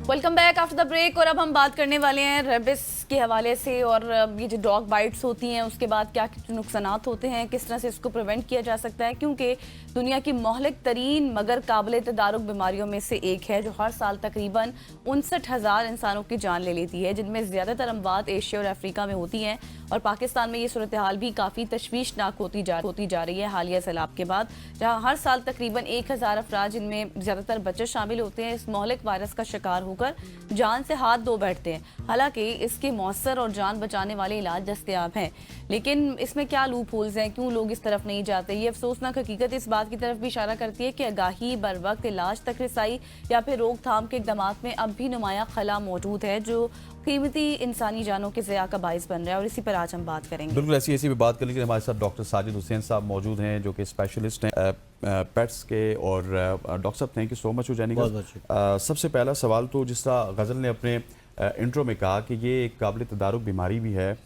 Welcome back after the break. और अब हम बात करने वाले हैं रेबिस के हवाले से, और ये जो डॉग बाइट्स होती हैं उसके बाद क्या नुकसानात होते हैं, किस तरह से इसको प्रिवेंट किया जा सकता है, क्योंकि दुनिया की मोहलिक तरीन मगर काबिल तदारुक बीमारियों में से एक है जो हर साल तकरीबन 59,000 इंसानों की जान ले लेती है, जिनमें ज़्यादातर अमवात एशिया और अफ्रीका में होती हैं। और पाकिस्तान में ये सूरत हाल भी काफ़ी तशवीशनाक होती जा रही है हालिया सैलाब के बाद, जहाँ हर साल तकरीबन 1,000 अफराद, जिनमें ज़्यादातर बच्चे शामिल होते हैं, इस मोहलिक वायरस का शिकार होकर जान से हाथ धो बैठते हैं। हालांकि इसके मौसर और जान बचाने वाले इलाज दस्तयाब हैं, लेकिन इसमें क्या लूप होल्स हैं, क्यों लोग इस तरफ नहीं जाते? ये अफसोसनाक हकीकत इस बात की तरफ भी इशारा करती है कि आगाही, बर वक्त इलाज तक रसाई या फिर रोकथाम के इकदाम में अब भी नुमाया खला मौजूद है, जो कीमती इंसानी जानों के ज़िया का बाइस बन रहा है। और इसी पर आज हम बात करेंगे। बिल्कुल ऐसी भी बात कर लीजिए। हमारे साथ डॉक्टर साजिद हुसैन साहब मौजूद हैं, जो कि स्पेशलिस्ट हैं पेट्स के। और डॉक्टर साहब, thank you so much for joining us. सबसे पहला सवाल तो, जिस तरह गज़ल ने अपने इंट्रो में कहा कि ये एक काबिल तदारुक बीमारी भी है,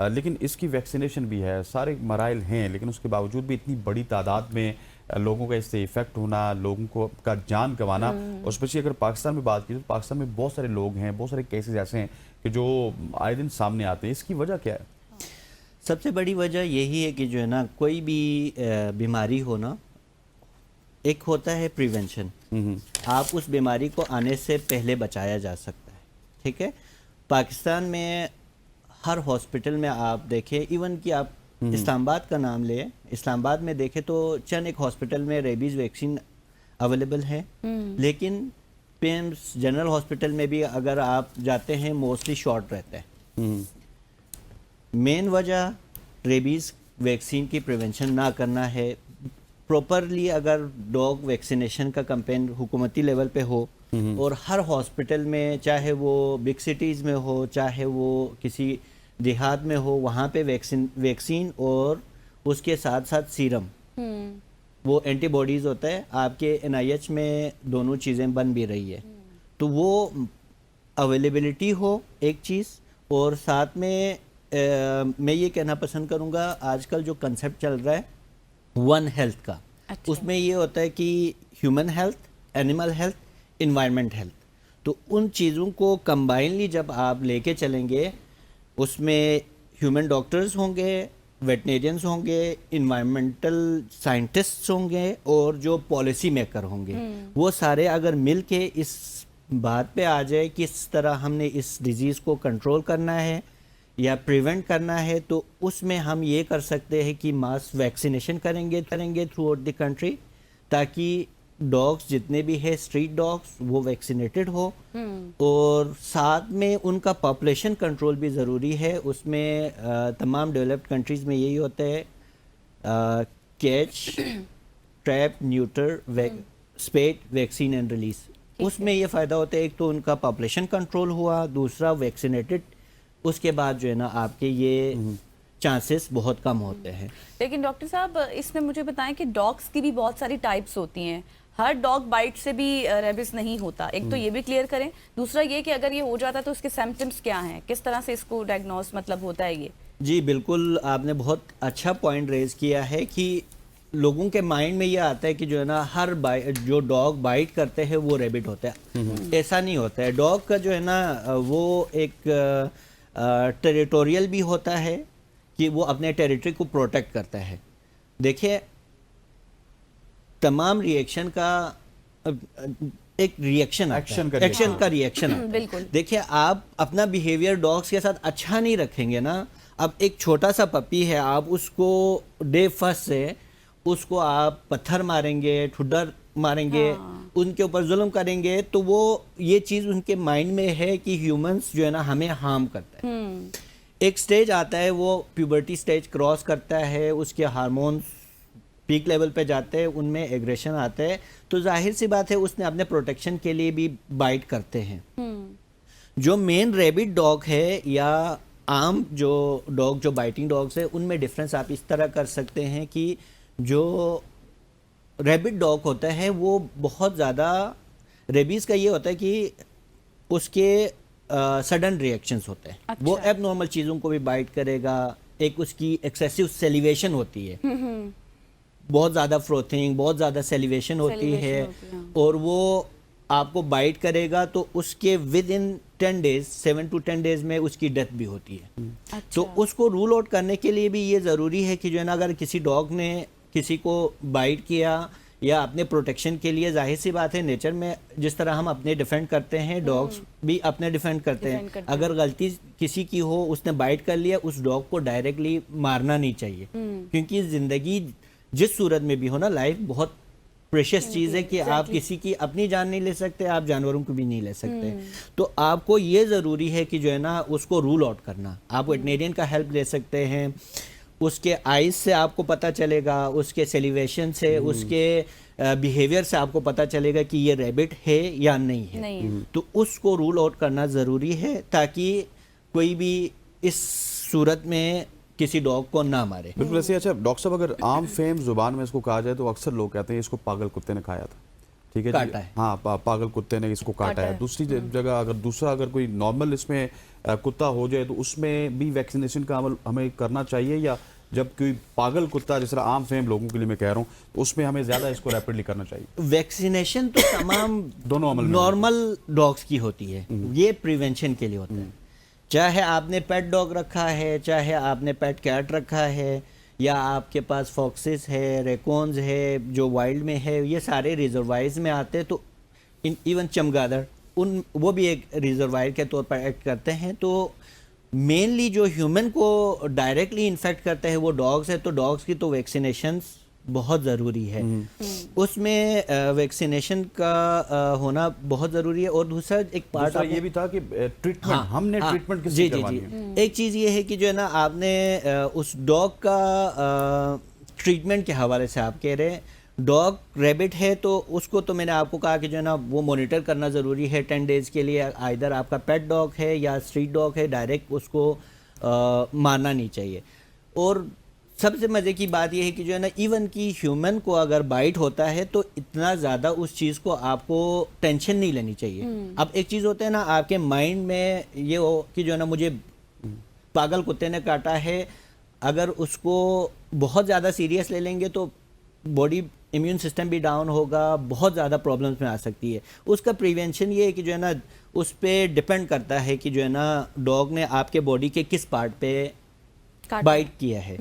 लेकिन इसकी वैक्सीनेशन भी है, सारे मराइल हैं, लेकिन उसके बावजूद भी इतनी बड़ी तादाद में लोगों का इससे इफेक्ट होना, लोगों को का जान गंवाना। और स्पेशली अगर पाकिस्तान में बात की तो पाकिस्तान में बहुत सारे लोग हैं, बहुत सारे केसेस ऐसे हैं कि जो आए दिन सामने आते हैं। इसकी वजह क्या है? सबसे बड़ी वजह यही है कि जो है ना, कोई भी बीमारी हो ना, एक होता है प्रिवेंशन। आप उस बीमारी को आने से पहले बचाया जा सकता है, ठीक है। पाकिस्तान में हर हॉस्पिटल में आप देखें, इवन कि आप इस्लामाबाद का नाम लें, इस्लामाबाद में देखें तो चंद एक हॉस्पिटल में रेबीज़ वैक्सीन अवेलेबल है, लेकिन पीएम्स जनरल हॉस्पिटल में भी अगर आप जाते हैं मोस्टली शॉर्ट रहता है। मेन वजह रेबीज़ वैक्सीन की प्रिवेंशन ना करना है। प्रॉपरली अगर डॉग वैक्सीनेशन का कैंपेन हुकूमती लेवल पे हो और हर हॉस्पिटल में, चाहे वो बिग सिटीज़ में हो, चाहे वो किसी देहात में हो, वहाँ पे वैक्सीन और उसके साथ साथ सीरम, वो एंटीबॉडीज़ होता है। आपके NIH में दोनों चीज़ें बन भी रही है, तो वो अवेलेबिलिटी हो एक चीज़। और साथ में मैं ये कहना पसंद करूँगा, आजकल जो कंसेप्ट चल रहा है वन हेल्थ का, अच्छा। उसमें ये होता है कि human health, animal health, environment health, तो उन चीज़ों को कंबाइनली जब आप लेके चलेंगे, उसमें ह्यूमन डॉक्टर्स होंगे, वेटनेरियंस होंगे, इन्वायरमेंटल साइंटिस्ट्स होंगे, और जो पॉलिसी मेकर होंगे, वो सारे अगर मिल के इस बात पे आ जाए किस तरह हमने इस डिज़ीज़ को कंट्रोल करना है या प्रिवेंट करना है, तो उसमें हम ये कर सकते हैं कि मास वैक्सीनेशन करेंगे थ्रू आउट द कंट्री, ताकि डॉग्स जितने भी है स्ट्रीट डॉग्स वो वैक्सीनेटेड हो। और साथ में उनका पॉपुलेशन कंट्रोल भी ज़रूरी है। उसमें तमाम डेवलप्ड कंट्रीज़ में यही होता है, catch, trap, neuter, स्पेट, vaccine and release. उसमें ये फ़ायदा होता है, एक तो उनका पॉपुलेशन कंट्रोल हुआ, दूसरा वैक्सीनेटेड, उसके बाद जो है ना आपके ये चांसेस बहुत कम होते हैं। लेकिन डॉक्टर साहब, इसमें मुझे बताएं कि डॉग्स की भी बहुत सारी टाइप्स होती हैं, हर डॉग बाइट से भी रेबिस नहीं होता। एक तो ये भी क्लियर करें, दूसरा ये कि अगर ये हो जाता है तो उसके सिम्टम्स क्या हैं, किस तरह से इसको डायग्नोस मतलब होता है ये? जी बिल्कुल, आपने बहुत अच्छा पॉइंट रेज किया है कि लोगों के माइंड में ये आता है कि जो है ना हर जो डॉग बाइट करते हैं वो रेबिट होता है। ऐसा नहीं होता है। डॉग का जो है ना वो एक टेरिटोरियल भी होता है कि वो अपने टेरिटरी को प्रोटेक्ट करता है। देखिए, तमाम रिएक्शन का एक रिएक्शन एक्शन का रिएक्शन बिल्कुल। देखिए, आप अपना बिहेवियर डॉग्स के साथ अच्छा नहीं रखेंगे ना। अब एक छोटा सा पपी है, आप उसको डे फर्स्ट से उसको आप पत्थर मारेंगे, ठुड्डा मारेंगे, उनके ऊपर जुल्म करेंगे, तो वो ये चीज़ उनके माइंड में है कि ह्यूमंस जो है ना हमें हार्म करता है। एक स्टेज आता है, वो प्यूबर्टी स्टेज क्रॉस करता है, उसके हार्मोन्स पीक लेवल पे जाते हैं, उनमें एग्रेशन आता है, तो जाहिर सी बात है उसने अपने प्रोटेक्शन के लिए भी बाइट करते हैं। जो मेन रेबिट डॉग है या आम जो डॉग, जो बाइटिंग डॉग्स है, उनमें डिफरेंस आप इस तरह कर सकते हैं कि जो रेबिट डॉग होता है वो बहुत ज़्यादा, रेबीज़ का ये होता है कि उसके सडन रिएक्शंस होते हैं। अच्छा। वो एबनॉर्मल चीज़ों को भी बाइट करेगा। एक उसकी एक्सेसिव सेलिवेशन होती है, बहुत ज़्यादा फ्रोथिंग, बहुत ज़्यादा सेलिवेशन होती है, और वो आपको बाइट करेगा तो उसके with in 10 days 7 to 10 days में उसकी डेथ भी होती है। अच्छा। तो उसको रूल आउट करने के लिए भी ये ज़रूरी है कि जो है ना, अगर किसी डॉग ने किसी को बाइट किया या अपने प्रोटेक्शन के लिए, जाहिर सी बात है नेचर में जिस तरह हम अपने डिफेंड करते हैं, डॉग्स भी अपने डिफेंड करते हैं। अगर गलती किसी की हो, उसने बाइट कर लिया, उस डॉग को डायरेक्टली मारना नहीं चाहिए, क्योंकि ज़िंदगी जिस सूरत में भी हो ना, लाइफ बहुत प्रेशियस चीज़ है कि आप किसी की अपनी जान नहीं ले सकते, आप जानवरों को भी नहीं ले सकते। तो आपको ये ज़रूरी है कि जो है ना, उसको रूल आउट करना। आप वेटनेरियन का हेल्प ले सकते हैं, उसके आइज से आपको पता चलेगा, उसके सेलिवेशन से, उसके बिहेवियर से आपको पता चलेगा कि ये रैबिट है या नहीं है। तो उसको रूल आउट करना ज़रूरी है ताकि कोई भी इस सूरत में किसी डॉग को ना मारे। बिल्कुल ऐसे। अच्छा डॉक्टर साहब, अगर आम फेम जुबान में इसको कहा जाए तो अक्सर लोग कहते हैं इसको पागल कुत्ते ने खाया था, ठीक है, काटा है। हाँ, पागल कुत्ते ने इसको काटा है। दूसरी जगह अगर कोई नॉर्मल इसमें कुत्ता हो जाए तो उसमें भी वैक्सीनेशन का अमल हमें करना चाहिए, या जब कोई पागल कुत्ता, जिस तरह आम फेम लोगों के लिए मैं कह रहा हूँ, तो उसमें हमें ज्यादा इसको रैपिडली करना चाहिए? वैक्सीनेशन तो तमाम दोनों अमल में नॉर्मल डॉग्स की होती है, ये प्रिवेंशन के लिए होता है। चाहे आपने पेट डॉग रखा है, चाहे आपने पेट कैट रखा है, या आपके पास फॉक्सेस है, रेकॉन्स है जो वाइल्ड में है, ये सारे रिजर्वायर्स में आते हैं। तो इवन चमगादड़, वो भी एक रिजर्वायर के तौर पर एक्ट करते हैं। तो मेनली जो ह्यूमन को डायरेक्टली इन्फेक्ट करते हैं वो डॉग्स है, तो डॉग्स की तो वैक्सीनेशंस बहुत ज़रूरी है। उसमें वैक्सीनेशन का होना बहुत ज़रूरी है। और दूसरा एक पार्ट ये भी था कि ट्रीटमेंट, हमने ट्रीटमेंट किससे करवानी है? एक चीज़ ये है कि जो है ना, आपने उस डॉग का ट्रीटमेंट के हवाले से आप कह रहे हैं, डॉग रैबिट है तो उसको तो मैंने आपको कहा कि जो है ना, वो मॉनिटर करना ज़रूरी है 10 डेज़ के लिए। आइदर आपका पेट डॉग है या स्ट्रीट डॉग है, डायरेक्ट उसको मारना नहीं चाहिए। और सबसे मज़े की बात यह है कि जो है ना, इवन की ह्यूमन को अगर बाइट होता है तो इतना ज़्यादा उस चीज़ को आपको टेंशन नहीं लेनी चाहिए। अब एक चीज़ होता है ना, आपके माइंड में ये हो कि जो है ना, मुझे पागल कुत्ते ने काटा है, अगर उसको बहुत ज़्यादा सीरियस ले लेंगे तो बॉडी इम्यून सिस्टम भी डाउन होगा, बहुत ज़्यादा प्रॉब्लम्स में आ सकती है। उसका प्रिवेंशन ये है कि जो है ना, उस पर डिपेंड करता है कि जो है ना, डॉग ने आपके बॉडी के किस पार्ट पे बाइट किया है।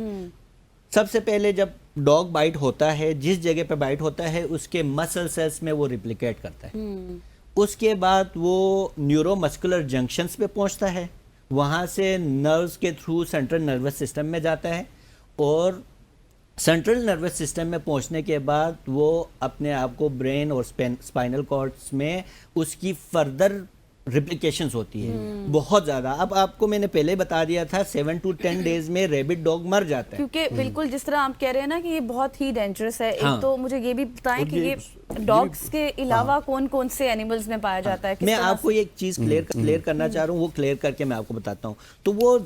सबसे पहले जब डॉग बाइट होता है, जिस जगह पे बाइट होता है उसके मसल सेल्स में वो रिप्लिकेट करता है। उसके बाद वो न्यूरोमस्कुलर जंक्शंस पे पहुंचता है, वहाँ से नर्व्स के थ्रू सेंट्रल नर्वस सिस्टम में जाता है, और सेंट्रल नर्वस सिस्टम में पहुंचने के बाद वो अपने आप को ब्रेन और स्पाइनल कॉर्ड्स में उसकी फर्दर रिप्लिकेशंस होती है बहुत ज़्यादा। अब आपको मैंने पहले बता दिया था 7 to 10 डेज में रैबिट डॉग मर जाता है। क्योंकि बिल्कुल जिस तरह आप कह रहे हैं ना कि ये बहुत ही डेंजरस है। हाँ। एक तो मुझे ये भी बताएं कि ये डॉग्स के अलावा कौन कौन से एनिमल्स में पाया जाता है? मैं आपको एक चीज़ क्लियर करना चाह रहा हूँ, वो क्लियर करके मैं आपको बताता हूँ। तो वो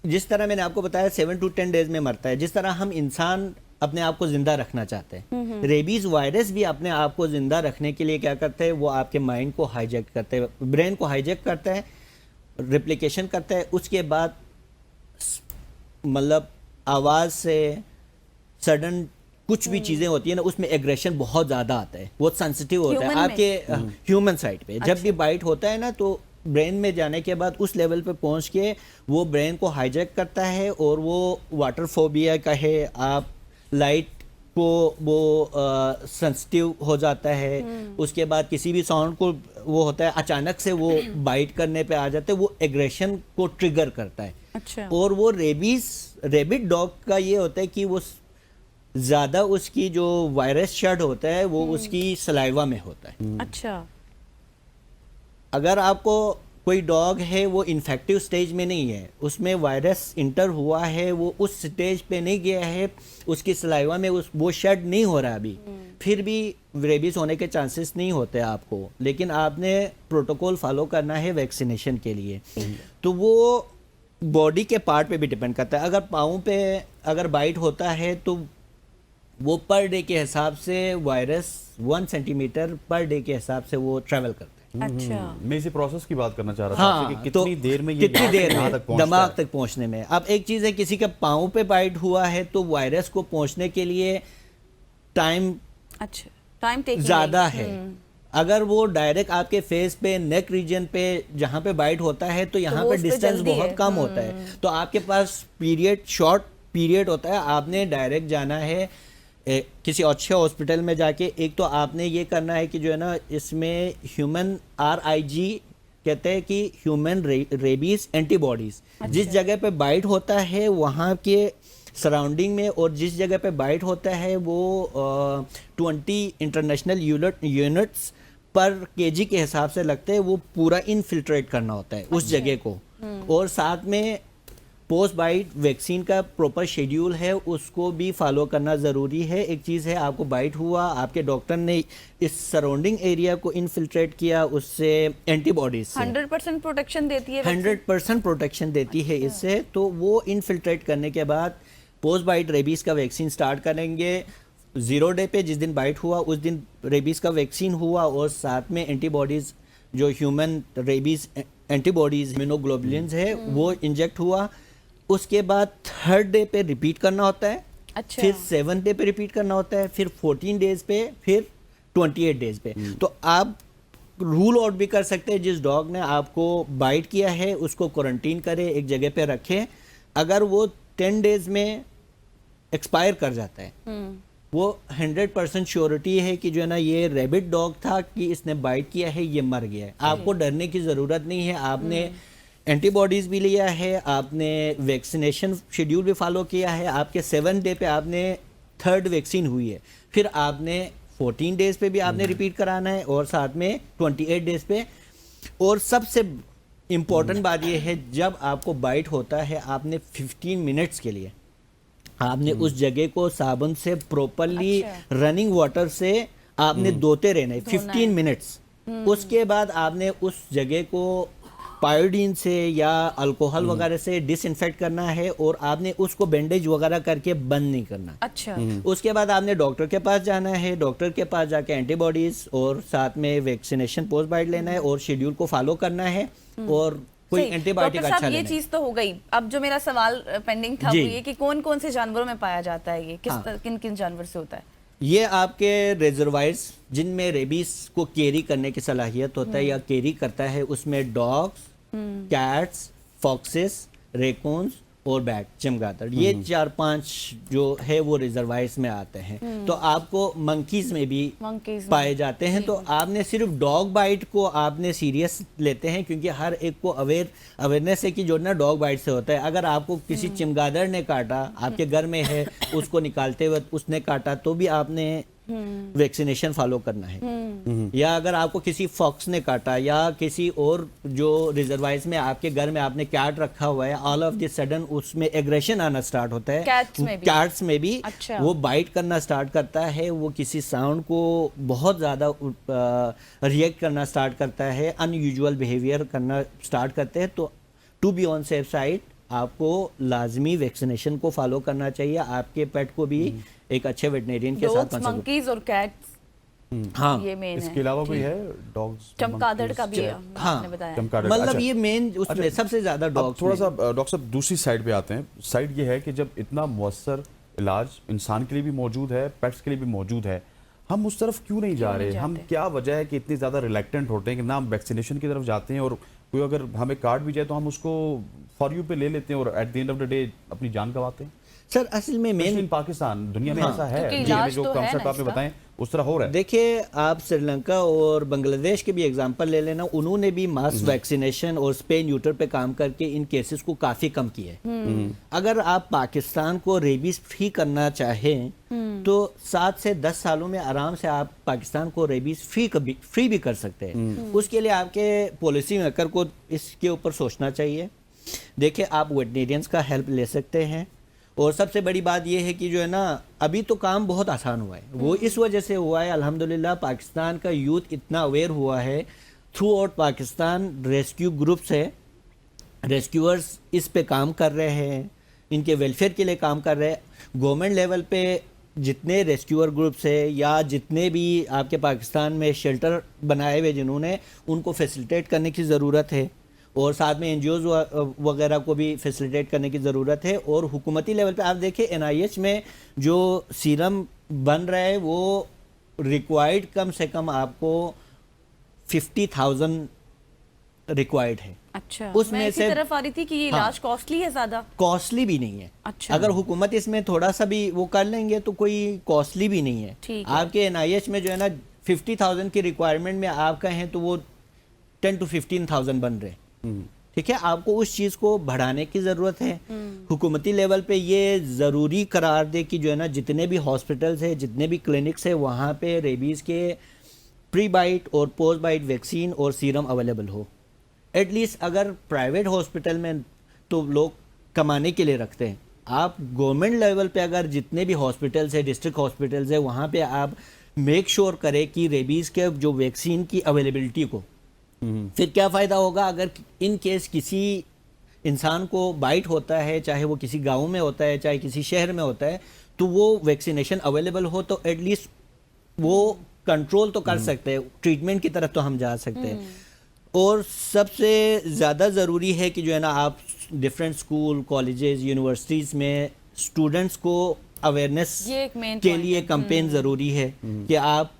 जिस तरह मैंने आपको बताया 7 to 10 डेज में मरता है, जिस तरह हम इंसान अपने आप को जिंदा रखना चाहते हैं, रेबीज वायरस भी अपने आप को जिंदा रखने के लिए क्या करता है, वो आपके माइंड को हाईजैक करता है, ब्रेन को हाईजैक करता है, रिप्लिकेशन करता है। उसके बाद मतलब आवाज़ से सडन कुछ भी चीज़ें होती है ना, उसमें एग्रेशन बहुत ज़्यादा आता है, बहुत सेंसिटिव होता है आपके ह्यूमन साइड पे। जब भी बाइट होता है ना, तो ब्रेन में जाने के बाद उस लेवल पे पहुंच के वो ब्रेन को हाईजैक करता है, और वो वाटर फोबिया कहे आप, लाइट को वो सेंसिटिव हो जाता है। उसके बाद किसी भी साउंड को वो होता है, अचानक से वो बाइट करने पे आ जाते हैं, वो एग्रेशन को ट्रिगर करता है। अच्छा। और वो रेबिट डॉग का ये होता है कि वो ज़्यादा उसकी जो वायरस शेड होता है वो उसकी सलाइवा में होता है। अच्छा। अगर आपको कोई डॉग है वो इन्फेक्टिव स्टेज में नहीं है, उसमें वायरस इंटर हुआ है, वो उस स्टेज पे नहीं गया है, उसकी सलाइवा में वो शेड नहीं हो रहा अभी, फिर भी रेबीज होने के चांसेस नहीं होते आपको। लेकिन आपने प्रोटोकॉल फॉलो करना है वैक्सीनेशन के लिए। तो वो बॉडी के पार्ट पे भी डिपेंड करता है। अगर पाँव पे अगर बाइट होता है तो वो पर डे के हिसाब से वायरस 1 सेंटीमीटर पर डे के हिसाब से वो ट्रैवल करता है। अच्छा। मैं इसी प्रोसेस की बात करना चाह रहा था हाँ, कि कितनी देर में ये कितनी देर यहाँ में तक पहुँचता दिमाग है? तक पहुंचने में। अब एक चीज़ है, किसी का पाँव पे बाइट हुआ है तो वायरस को पहुंचने के लिए टाइम अच्छा, टाइम टेकिंग ज़्यादा है। अगर वो डायरेक्ट आपके फेस पे, नेक रीजन पे जहाँ पे बाइट होता है तो यहाँ वो पे उस पे डिस्टेंस जल्दी बहुत है। कम होता है, तो आपके पास पीरियड शॉर्ट पीरियड होता है। आपने डायरेक्ट जाना है किसी अच्छे हॉस्पिटल में जाके। एक तो आपने ये करना है कि जो है ना, इसमें ह्यूमन RIG कहते हैं कि ह्यूमन रेबीज एंटीबॉडीज, जिस जगह पे बाइट होता है वहाँ के सराउंडिंग में, और जिस जगह पे बाइट होता है वो 20 इंटरनेशनल यूनिट्स पर केजी के हिसाब से लगते हैं, वो पूरा इनफिल्ट्रेट करना होता है उस जगह को। और साथ में पोस्ट बाइट वैक्सीन का प्रॉपर शेड्यूल है, उसको भी फॉलो करना ज़रूरी है। एक चीज़ है, आपको बाइट हुआ, आपके डॉक्टर ने इस सराउंडिंग एरिया को इनफिल्ट्रेट किया, उससे एंटीबॉडीज 100% प्रोटेक्शन देती है 100% प्रोटेक्शन देती है इससे। तो वो इनफिल्ट्रेट करने के बाद पोस्ट बाइट रेबीज का वैक्सीन स्टार्ट करेंगे 0 डे पे। जिस दिन बाइट हुआ उस दिन रेबीज का वैक्सीन हुआ, और साथ में एंटीबॉडीज जो ह्यूमन रेबीज एंटीबॉडीज इम्यूनोग्लोबुलिन्स है वो इंजेक्ट हुआ। उसके बाद 3rd डे पे रिपीट करना होता है, अच्छा। फिर 7th डे पे रिपीट करना होता है, फिर 14 डेज पे, फिर 28 डेज पे। तो आप रूल आउट भी कर सकते हैं, जिस डॉग ने आपको बाइट किया है उसको क्वारंटीन करें, एक जगह पे रखें। अगर वो 10 डेज में एक्सपायर कर जाता है, वो 100% श्योरिटी है कि जो है ना, ये रैबिट डॉग था कि इसने बाइट किया है, ये मर गया है। आपको डरने की ज़रूरत नहीं है। आपने एंटीबॉडीज भी लिया है, आपने वैक्सीनेशन शेड्यूल भी फॉलो किया है, आपके 7 डे पे आपने 3rd वैक्सीन हुई है, फिर आपने 14 डेज पे भी आपने रिपीट कराना है, और साथ में 28 डेज पे। और सबसे इम्पोर्टेंट बात यह है, जब आपको बाइट होता है आपने 15 मिनट्स के लिए आपने उस जगह को साबुन से प्रॉपरली रनिंग वाटर से आपने धोते रहना है 15 मिनट्स। उसके बाद आपने उस जगह को पायोडीन से या अल्कोहल वगैरह से डिसइंफेक्ट करना है, और आपने उसको बैंडेज वगैरह करके बंद नहीं करना। अच्छा। उसके बाद आपने डॉक्टर के पास जाना है, डॉक्टर के पास जाके एंटीबॉडीज और साथ में वैक्सीनेशन पोस्ट बाइट लेना है, और शेड्यूल को फॉलो करना है, और कोई सही। एंटीबायोटिक डॉक्टर अच्छा साहब, ये लेना है। चीज तो हो गई। अब जो मेरा सवाल पेंडिंग था वो जी। ये कि कौन कौन से जानवरों में पाया जाता है, ये हाँ। किन किन जानवर से होता है? ये आपके रिजर्वायर्स जिनमें रेबीज को कैरी करने की सलाहियत होता है या कैरी करता है, उसमें डॉग्स, कैट्स, फॉक्सेस, रेकून्स और बैट, चमगादड़, ये 4-5 जो है वो रिजर्वायर्स में आते हैं। तो आपको मंकीज में भी पाए जाते हैं। तो आपने सिर्फ डॉग बाइट को आपने सीरियस लेते हैं, क्योंकि हर एक को अवेयरनेस है कि जो ना डॉग बाइट से होता है। अगर आपको किसी चमगादड़ ने काटा, आपके घर में है, उसको निकालते वक्त उसने काटा, तो भी आपने वैक्सीनेशन फॉलो करना है। या अगर आपको किसी फॉक्स ने काटा, या किसी और जो रिजर्वायर्स में आपके घर में आपने कैट रखा हुआ है, ऑल ऑफ द सडन उसमें एग्रेशन आना स्टार्ट होता है। कैट्स में भी अच्छा। वो बाइट करना स्टार्ट करता है, वो किसी साउंड को बहुत ज़्यादा रिएक्ट करना स्टार्ट करता है, अनयूजुअल बिहेवियर करना स्टार्ट करते हैं। तो to be on safe side आपको लाजमी वैक्सीनेशन को फॉलो करना चाहिए। आपके पेट को भी एक अच्छे वेटनेरियन के साथ मंकीज और कैट्स, हाँ, ये मेन है। इसके अलावा कोई है डॉग्स? चमगादड़ का भी हाँ, आपने बताया। चमगादड़, मतलब अच्छा। ये मेन उसमें अच्छा, सबसे ज्यादा अब डॉग्स थोड़ा सा डॉक्टर साहब दूसरी साइड पे आते हैं। साइड ये है कि जब इतना मुअस्सर इलाज इंसान के लिए भी मौजूद है, पेट्स के लिए भी मौजूद है, हम उस तरफ क्यों नहीं जा रहे? हम क्या वजह है कि इतनी ज़्यादा रिलेक्टेंट होते हैं कि ना हम वैक्सीनेशन की तरफ जाते हैं, और कोई अगर हमें कार्ड भी जाए तो हम उसको फॉर यू पे ले लेते हैं, और at the end of the day अपनी जान गंवाते हैं। सर असल में मेन पाकिस्तान, दुनिया में ऐसा है, क्योंकि दुनिया में इलाज जो तो है कॉन्सेप्ट ना आपने इसका। बताएं उस तरह हो रहा है। देखिए, आप श्रीलंका और बांग्लादेश के भी एग्जांपल ले लेना, उन्होंने भी मास वैक्सीनेशन और स्पे न्यूटर पे काम करके इन केसेस को काफी कम किया है। अगर आप पाकिस्तान को रेबीज फ्री करना चाहें तो 7 से 10 सालों में आराम से आप पाकिस्तान को रेबीज फ्री भी कर सकते हैं। उसके लिए आपके पॉलिसी मेकर को इसके ऊपर सोचना चाहिए। देखिए, आप वेटनेरियंस का हेल्प ले सकते हैं, और सबसे बड़ी बात यह है कि जो है ना, अभी तो काम बहुत आसान हुआ है। वो इस वजह से हुआ है, अल्हम्दुलिल्लाह पाकिस्तान का यूथ इतना अवेयर हुआ है। Through out Pakistan rescue groups है, रेस्क्यूअर्स इस पे काम कर रहे हैं, इनके वेलफेयर के लिए काम कर रहे हैं। गवर्नमेंट लेवल पे जितने रेस्क्यूअर ग्रुप्स है या जितने भी आपके पाकिस्तान में शेल्टर बनाए हुए जिन्होंने, उनको फैसिलिटेट करने की ज़रूरत है, और साथ में एनजीओज वगैरह को भी फैसिलिटेट करने की ज़रूरत है। और हुकूमती लेवल पे आप देखिए, NIH में जो सीरम बन रहा है वो रिक्वायर्ड कम से कम आपको 50,000 रिक्वायर्ड है। अच्छा, उसमें मैं इसी से- तरफ आ रही थी कि ये हाँ। इलाज कॉस्टली है ज्यादा। कॉस्टली भी नहीं है। अच्छा। अगर हुकूमत इसमें थोड़ा सा भी वो कर लेंगे तो कोई कॉस्टली भी नहीं है। ठीक है। आपके एनआईएच में जो है ना 50,000 की रिक्वायरमेंट में आप कहें तो वो 10 to 15,000 बन रहे। ठीक है, आपको उस चीज को बढ़ाने की जरूरत है। हुकूमती लेवल पे ये जरूरी करार दे कि जो है ना जितने भी हॉस्पिटल्स है, जितने भी क्लिनिक्स है, वहाँ पे रेबीज के प्री बाइट और पोस्ट बाइट वैक्सीन और सीरम अवेलेबल हो। एटलीस्ट अगर प्राइवेट हॉस्पिटल में तो लोग कमाने के लिए रखते हैं, आप गवर्नमेंट लेवल पे अगर जितने भी हॉस्पिटल्स है, डिस्ट्रिक्ट हॉस्पिटल्स है, वहाँ पे आप मेक श्योर करें कि रेबीज के जो वैक्सीन की अवेलेबिलिटी को, फिर क्या फ़ायदा होगा अगर इन केस किसी इंसान को बाइट होता है, चाहे वो किसी गांव में होता है, चाहे किसी शहर में होता है, तो वो वैक्सीनेशन अवेलेबल हो तो एटलीस्ट वो कंट्रोल तो कर सकते हैं, ट्रीटमेंट की तरफ तो हम जा सकते हैं। और सबसे ज़्यादा ज़रूरी है कि जो है ना आप डिफरेंट स्कूल, कॉलेजेस, यूनिवर्सिटीज़ में स्टूडेंट्स को अवेयरनेस ये एक main के point लिए है। कैंपेन ज़रूरी है कि आप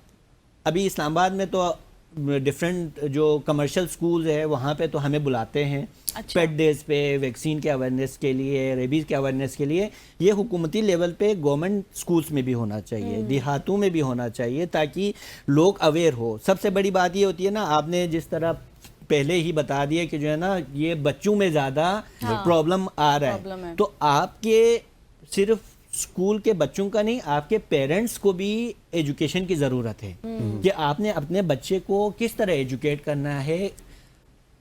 अभी इस्लामाबाद में तो डिफरेंट जो कमर्शियल स्कूल है वहाँ पे तो हमें बुलाते हैं अच्छा। पेट डेज पे, वैक्सीन के अवेयरनेस के लिए, रेबीज के अवेयरनेस के लिए। ये हुकूमती लेवल पे गवर्नमेंट स्कूल्स में भी होना चाहिए, देहातों में भी होना चाहिए, ताकि लोग अवेयर हो। सबसे बड़ी बात ये होती है ना, आपने जिस तरह पहले ही बता दिया कि जो है ना ये बच्चों में ज़्यादा प्रॉब्लम आ रहा प्रॉब्लम है। है, तो आपके सिर्फ स्कूल के बच्चों का नहीं, आपके पेरेंट्स को भी एजुकेशन की ज़रूरत है कि आपने अपने बच्चे को किस तरह एजुकेट करना है,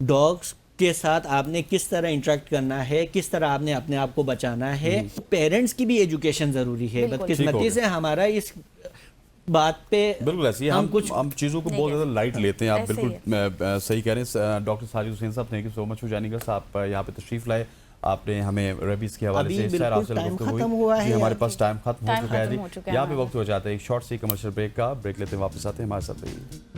डॉग्स के साथ आपने किस तरह इंटरेक्ट करना है, किस तरह आपने अपने आप को बचाना है। पेरेंट्स की भी एजुकेशन ज़रूरी है। बिल्कुल। ठीक हो बदकिस्मती गया। से हमारा इस बात पे बिल्कुल ऐसे ही हम चीज़ों को नहीं बहुत कह ज़्यादा लाइट लेते हैं। आप ऐसे ही बिल्कुल सही कह रहे हैं। डॉक्टर साजिद हुसैन साहब, thank you so much for joining us. आप यहाँ पे तशरीफ लाए, आपने हमें रेबीज के हवाले अभी से बिल्कुल आपसे टाइम गुफ्तगू खत्म हुई। हुआ जी, है। हमारे पास टाइम खत्म हो टाइम चुका है खत्म जी। हो चुका है यहाँ पे हमारा। वक्त हो जाता है एक शॉर्ट सी कमर्शियल ब्रेक का। ब्रेक लेते हैं, वापस आते हैं, हमारे साथ रहिए।